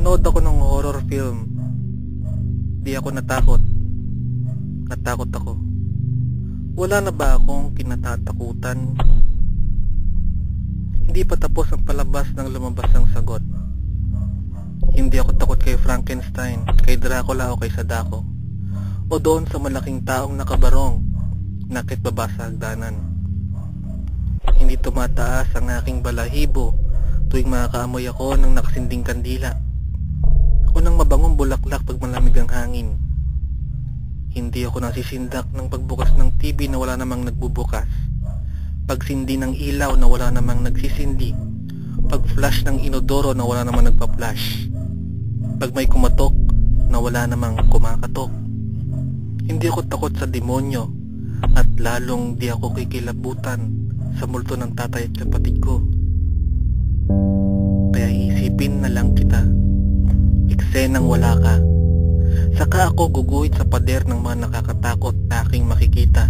Nanood ako ng horror film. Di ako natakot. Natakot ako. Wala na ba akong kinatatakutan? Hindi pa tapos ang palabas nang lumabas ang sagot. Hindi ako takot kay Frankenstein, kay Dracula o kay Sadako, o doon sa malaking taong nakabarong nakit baba sa hagdanan. Hindi tumataas ang aking balahibo tuwing makakaamoy ako ng nakasinding kandila o ng mabangong bulaklak pag malamig ang hangin. Hindi ako nasisindak ng pagbukas ng TV na wala namang nagbubukas, pagsindi ng ilaw na wala namang nagsisindi, pag-flash ng inodoro na wala namang nagpa-flash, pag may kumatok na wala namang kumakatok. Hindi ako takot sa demonyo at lalong di ako kikilabutan sa multo ng tatay at kapatid ko. Kaya isipin na lang kita, eksenang wala ka. Saka ako guguhit sa pader ng mga nakakatakot na aking makikita.